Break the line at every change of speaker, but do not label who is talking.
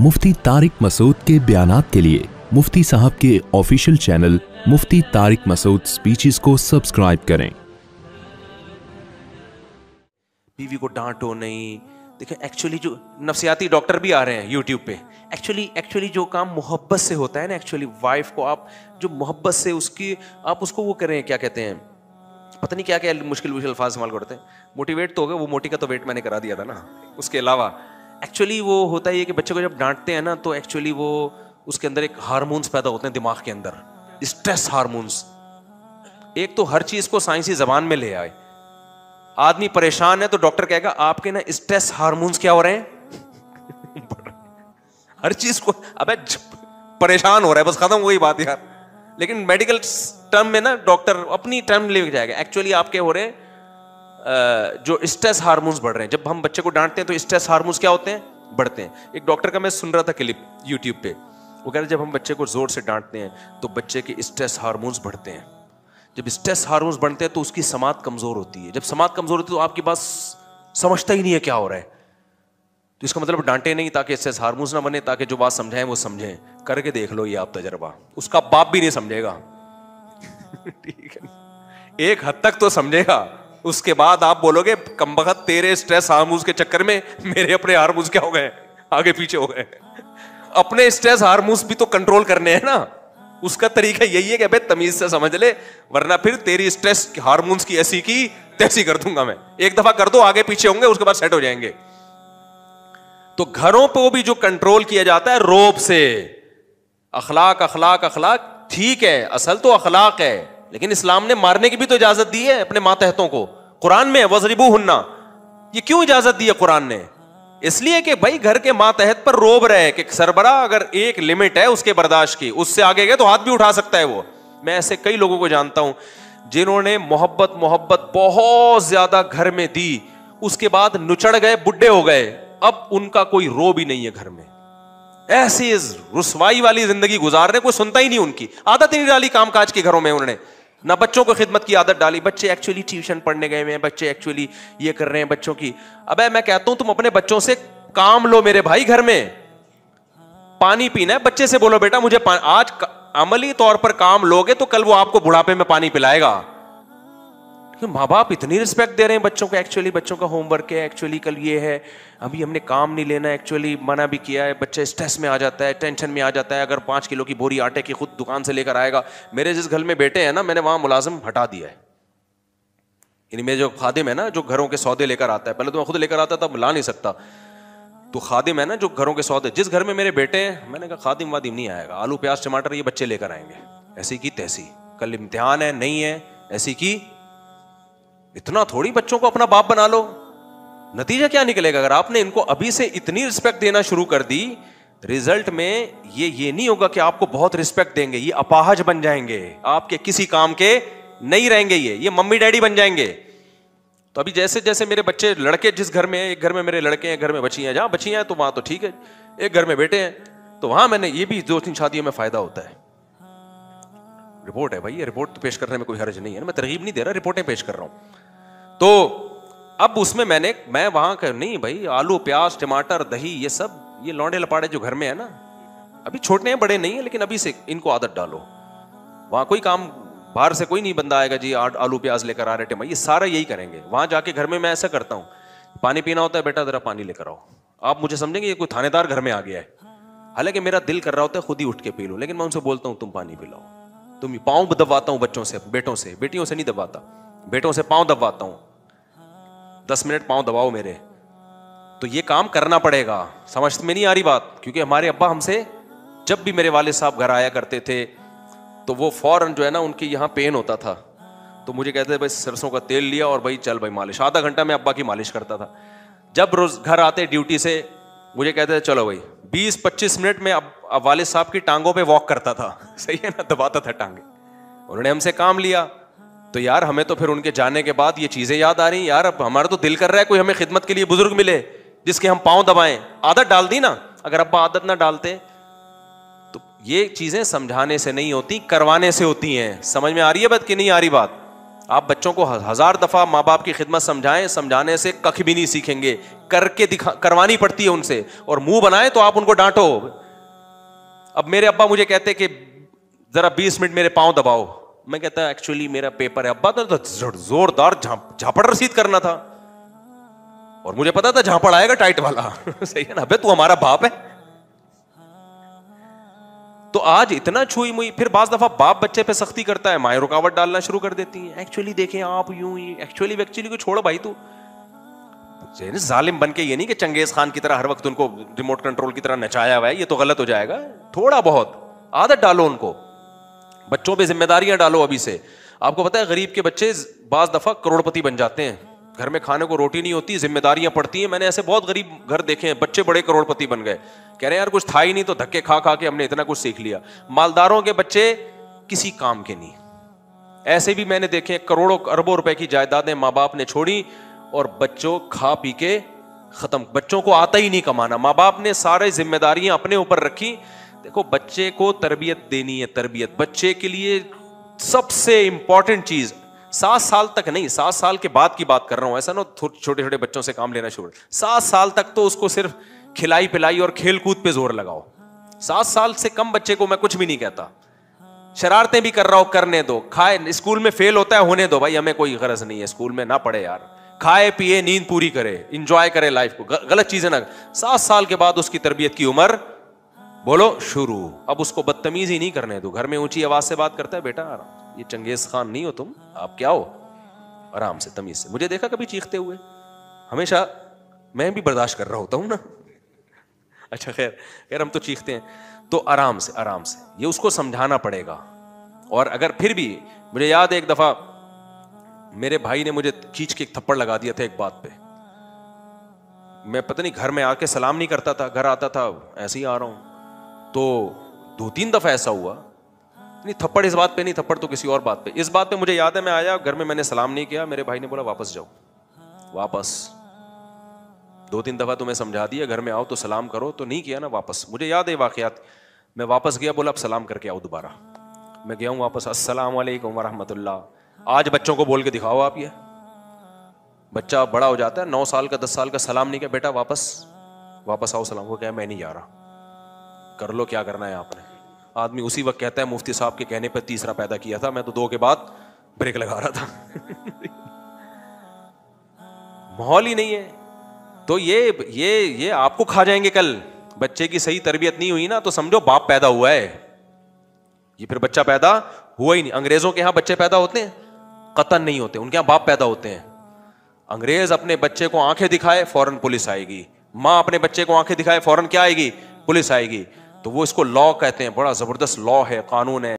मुफ्ती तारिक मसूद के बयानात के लिए मुफ्ती साहब के ऑफिशियल चैनल मुफ्ती तारिक मसूद स्पीचेस को सब्सक्राइब करें।
बीवी को डांटो नहीं। देखिए एक्चुअली जो नफ्सियाती डॉक्टर भी आ रहे हैं यूट्यूब पे, एक्चुअली जो काम मोहब्बत से होता है ना, एक्चुअली वाइफ को आप जो मोहब्बत से उसकी आप उसको वो करें, क्या कहते हैं, पता नहीं क्या क्या मुश्किल अल्फाज इस्तेमाल करते हैं। मोटिवेट तो हो गया, वो मोटी का तो वेट मैंने करा दिया था ना। उसके अलावा एक्चुअली वो होता है कि बच्चे को जब डांटते हैं ना तो एक्चुअली वो उसके अंदर एक हार्मोन्स पैदा होते हैं दिमाग के अंदर, स्ट्रेस हार्मोन्स। एक तो हर चीज को साइंसी जबान में ले आए। आदमी परेशान है तो डॉक्टर कहेगा आपके ना स्ट्रेस हार्मोन्स क्या हो रहे हैं हर चीज को अबे परेशान हो रहा है, बस खत्म वही बात यार। लेकिन मेडिकल टर्म में ना डॉक्टर अपनी टर्म लेके जाएगा। एक्चुअली आपके हो रहे हैं जो स्ट्रेस हार्मोन्स बढ़ रहे हैं। जब हम बच्चे को डांटते हैं तो स्ट्रेस हार्मोन्स क्या होते हैं, बढ़ते हैं। एक डॉक्टर का मैं सुन रहा था क्लिप यूट्यूब पे, वो कह रहे जब हम बच्चे को जोर से डांटते हैं तो बच्चे के स्ट्रेस हार्मोन्स बढ़ते हैं। जब स्ट्रेस हार्मोन्स बढ़ते हैं तो उसकी समात कमजोर होती है। जब समात कमजोर होती है तो आपकी बात समझता ही नहीं है क्या हो रहा है। तो इसका मतलब डांटे नहीं ताकि स्ट्रेस हार्मोन्स ना बने, ताकि जो बात समझाएं वो समझें। करके देख लो ये आप तजर्बा, उसका बाप भी नहीं समझेगा ठीक है, एक हद तक तो समझेगा। उसके बाद आप बोलोगे कमबख्त तेरे स्ट्रेस हार्मोन्स के चक्कर में मेरे अपने हार्मोन्स क्या हो गए, आगे पीछे हो गए। अपने स्ट्रेस हार्मोन्स भी तो कंट्रोल करने हैं ना। उसका तरीका यही है कि अबे तमीज से समझ ले, वरना फिर तेरी स्ट्रेस हार्मोन्स की ऐसी की तैसी कर दूंगा मैं। एक दफा कर दो, आगे पीछे होंगे, उसके बाद सेट हो जाएंगे। तो घरों पे वो भी जो कंट्रोल किया जाता है रोब से, अखलाक अखलाक अखलाक, ठीक है असल तो अखलाक है, लेकिन इस्लाम ने मारने की भी तो इजाजत दी है अपने मातहतों को। कुरान में वज़रिबू हुन्ना, ये क्यों इजाजत दी है कुरान ने? इसलिए कि भाई घर के मातहत पर रोब रहे कि सरबरा अगर एक लिमिट है उसके बर्दाश्त की, उससे आगे गए तो हाथ भी उठा सकता है वो। मैं ऐसे कई लोगों को जानता हूं जिन्होंने मोहब्बत बहुत ज्यादा घर में दी, उसके बाद नुचड़ गए, बुढ़े हो गए, अब उनका कोई रोब ही नहीं है घर में। ऐसी रुसवाई वाली जिंदगी गुजार रहे, कोई सुनता ही नहीं उनकी। आदत ही नहीं डाली काम काज के घरों में उन्होंने, ना बच्चों को खिदमत की आदत डाली। बच्चे एक्चुअली ट्यूशन पढ़ने गए हैं, बच्चे एक्चुअली ये कर रहे हैं बच्चों की। अबे मैं कहता हूं तुम अपने बच्चों से काम लो मेरे भाई। घर में पानी पीना है, बच्चे से बोलो बेटा मुझे आज अमली तौर पर काम लोगे तो कल वो आपको बुढ़ापे में पानी पिलाएगा। माँ बाप इतनी रिस्पेक्ट दे रहे हैं बच्चों को। एक्चुअली बच्चों का होमवर्क है, एक्चुअली कल ये है, अभी हमने काम नहीं लेना, एक्चुअली मना भी किया है। बच्चे स्ट्रेस में आ जाता है, टेंशन में आ जाता है। अगर 5 किलो की बोरी आटे की खुद दुकान से लेकर आएगा। मेरे जिस घर में बेटे हैं ना, मैंने वहां मुलाजिम हटा दिया है। यानी मेरे जो खादिम है ना, जो घरों के सौदे लेकर आता है, पहले तो मैं खुद लेकर आता था, ला नहीं सकता, तो खादिम है ना जो घरों के सौदे, जिस घर में मेरे बेटे हैं, मैंने कहा खादिम वादिम नहीं आएगा, आलू प्याज टमाटर ये बच्चे लेकर आएंगे, ऐसी की तैसी। कल इम्तिहान है, नहीं है, ऐसी की। इतना थोड़ी बच्चों को अपना बाप बना लो। नतीजा क्या निकलेगा अगर आपने इनको अभी से इतनी रिस्पेक्ट देना शुरू कर दी? रिजल्ट में ये नहीं होगा कि आपको बहुत रिस्पेक्ट देंगे, ये अपाहज बन जाएंगे, आपके किसी काम के नहीं रहेंगे, ये मम्मी डैडी बन जाएंगे। तो अभी जैसे जैसे मेरे बच्चे लड़के जिस घर में है, एक घर में मेरे लड़के हैं, घर में बच्चियां, जहां बच्चियां हैं तो वहां तो ठीक है, एक घर में बेटे हैं तो वहां मैंने ये भी 2-3 शादियों में फायदा होता है। रिपोर्ट है भाई, ये रिपोर्ट तो पेश करने में कोई हर्ज नहीं है ना, मैं तरगीब नहीं दे रहा, रिपोर्टें पेश कर रहा हूं। तो अब उसमें मैं वहां कर नहीं भाई, आलू प्याज टमाटर दही ये सब, ये लौंडे लपाड़े जो घर में है ना, अभी छोटे हैं बड़े नहीं है, लेकिन अभी से इनको आदत डालो। वहां कोई काम बाहर से कोई नहीं बंदा आएगा जी आलू प्याज लेकर आ रहे टमाटर, ये सारा यही करेंगे। वहां जाके घर में मैं ऐसा करता हूँ, पानी पीना होता है, बेटा जरा पानी लेकर आओ। आप मुझे समझेंगे ये कोई थानेदार घर में आ गया है, हालांकि मेरा दिल कर रहा होता है खुद ही उठ के पी लो, लेकिन मैं उनसे बोलता हूँ तुम पानी पिलाओ। तुम पाँव दबाता हूँ बच्चों से, बेटों से, बेटियों से नहीं दबाता, बेटों से पाँव दबाता हूँ, 10 मिनट पाँव दबाओ मेरे। तो ये काम करना पड़ेगा। समझ में नहीं आ रही बात? क्योंकि हमारे अब्बा हमसे, जब भी मेरे वालिद साहब घर आया करते थे तो वो फौरन जो है ना, उनके यहाँ पेन होता था तो मुझे कहते थे भाई सरसों का तेल लिया और भाई चल भाई मालिश। आधा घंटा मैं अब्बा की मालिश करता था। जब रोज घर आते ड्यूटी से मुझे कहते थे चलो भाई 20-25 मिनट में अब वालिद साहब की टांगों पे वॉक करता था। सही है ना, दबाता था टांगे। उन्होंने हमसे काम लिया तो यार हमें तो फिर उनके जाने के बाद ये चीजें याद आ रही, यार अब हमारा तो दिल कर रहा है कोई हमें खिदमत के लिए बुजुर्ग मिले जिसके हम पाँव दबाएं। आदत डाल दी ना, अगर अब्बा आदत ना डालते तो ये चीजें समझाने से नहीं होती, करवाने से होती हैं। समझ में आ रही है बात कि नहीं आ रही बात? آپ بچوں کو 1000 دفعہ ماں باپ کی خدمت سمجھائیں, سمجھانے سے کخ بھی نہیں سیکھیں گے, کر کے کروانی پڑتی ہے ان سے, اور منہ بنائیں تو آپ ان کو ڈانٹو. اب میرے ابا مجھے کہتے کہ ذرا 20 منٹ میرے پاؤں دباؤ, میں کہتا ایکچولی میرا پیپر ہے. ابا تو زوردار جھاپڑ رسید کرنا تھا, اور مجھے پتا تھا جھاپڑ آئے گا ٹائٹ والا. صحیح ہے نا, ابے تو ہمارا باپ ہے. تو آج اتنا چھوئی موئی. پھر بعض دفعہ باپ بچے پہ سختی کرتا ہے, مائیں رکاوٹ ڈالنا شروع کر دیتی ہیں. ایکچولی دیکھیں آپ یوں ہی, ایکچولی کو چھوڑو بھائی, تو ظالم بن کے یہ نہیں کہ چنگیز خان کی طرح ہر وقت ان کو ریموٹ کنٹرول کی طرح نچایا ہوا ہے, یہ تو غلط ہو جائے گا. تھوڑا بہت عادت ڈالو ان کو, بچوں پہ ذمہ داریاں ڈالو ابھی سے. آپ کو پتا ہے غریب کے بچے بعض دفعہ کروڑپتی بن جاتے ہیں. گھر میں کھانے کو روٹی نہیں ہوتی, ذمہ داریاں پڑتی ہیں. میں نے ایسے بہت غریب گھر دیکھے ہیں, بچے بڑے کروڑپتی بن گئے. کہہ رہے ہیں یار کچھ تھا ہی نہیں, تو دھکے کھا کھا کے ہم نے اتنا کچھ سیکھ لیا. مالداروں کے بچے کسی کام کے نہیں. ایسے بھی میں نے دیکھے کروڑوں اربوں روپے کی جائیدادیں ماں باپ نے چھوڑی, اور بچوں کھا پی کے ختم. بچوں کو آتا ہی نہیں کمانا, ماں باپ نے سارے ذمہ داریاں اپنے اوپر رکھی. دیکھو بچے کو تربیت دینی ہے. تربیت بچے کے لیے سب سے امپورٹنٹ چیز 7 سال تک نہیں, 7 سال کے بعد کی بات کر رہا ہوں. ایسا نا چھوٹے چھوٹے بچوں سے کام لینا شروع. 7 سال تک تو اس کو صرف کھلائی پلائی اور کھیل کود پہ زور لگاؤ. 7 سال سے کم بچے کو میں کچھ بھی نہیں کہتا. شرارتیں بھی کر رہا ہو کرنے دو, کھائے اسکول میں فیل ہوتا ہے ہونے دو بھائی, ہمیں کوئی غرض نہیں ہے اسکول میں نہ پڑھے یار. کھائے پیے نیند پوری کرے, انجوائے کرے لائف کو, غلط چیزیں نہ. 7 سال کے بعد اس کی تربیت کی عمر بولو شروع. اب اس کو بدتمیز ہی نہیں کرنے دو. گھر میں اونچی آواز سے بات کرتا ہے, بیٹا یہ چنگیز خان نہیں ہو تم, آپ کیا ہو, آرام سے تمیز سے. مجھے دیکھا کبھی چیختے ہوئے؟ ہمیشہ میں بھی برداشت کر رہا ہوتا ہوں نا. اچھا خیر ہم تو چیختے ہیں. تو آرام سے آرام سے یہ اس کو سمجھانا پڑے گا. اور اگر پھر بھی, مجھے یاد ہے ایک دفعہ میرے بھائی نے مجھے کھینچ کے ایک تھپڑ لگا دیا تھا ایک بات پہ. میں پتہ نہیں گھر میں آ کے سلام نہیں کرتا تھا, گھر آتا تھا ایسے ہی آ رہا ہوں. تو 2-3 دفعہ ایسا ہوا. نہیں تھپڑ اس بات پہ نہیں, تھپڑ تو کسی اور بات پہ. اس بات پہ مجھے یاد ہے میں آیا گھر میں نے سلام نہیں کیا, میرے بھائی نے بولا واپس جاؤ. واپس 2-3 دفعہ تمہیں سمجھا دیا گھر میں آؤ تو سلام کرو, تو نہیں کیا نا واپس. مجھے یاد ہے واقعات. میں واپس گیا, بولا اب سلام کر کے آؤ دوبارہ. میں گیا ہوں واپس, السلام علیکم ورحمۃ اللہ. آج بچوں کو بول کے دکھاؤ آپ, یہ بچہ بڑا ہو جاتا ہے 9 سال کا 10 سال کا, سلام نہیں کیا, بیٹا واپس آؤ سلام کو. کیا میں نہیں جا رہا, کر لو کیا کرنا ہے آپ نے. آدمی اسی وقت کہتا ہے مفتی صاحب کے کہنے پہ تیسرا پیدا کیا تھا, میں تو 2 کے بعد بریک لگا رہا تھا. ماحول ہی نہیں ہے. تو یہ آپ کو کھا جائیں گے کل. بچے کی صحیح تربیت نہیں ہوئی نا تو سمجھو باپ پیدا ہوا ہے, یہ پھر بچہ پیدا ہوا ہی نہیں. انگریزوں کے یہاں بچے پیدا ہوتے ہیں؟ قطعاً نہیں ہوتے, ان کے یہاں باپ پیدا ہوتے ہیں. انگریز اپنے بچے کو آنکھیں دکھائے فوراً پولیس آئے گی, ماں اپنے بچے کو آنکھیں دکھائے فوراً کیا آئے گی, پولیس آئے گی. تو وہ اس کو لا کہتے ہیں, بڑا زبردست لا ہے, قانون ہے.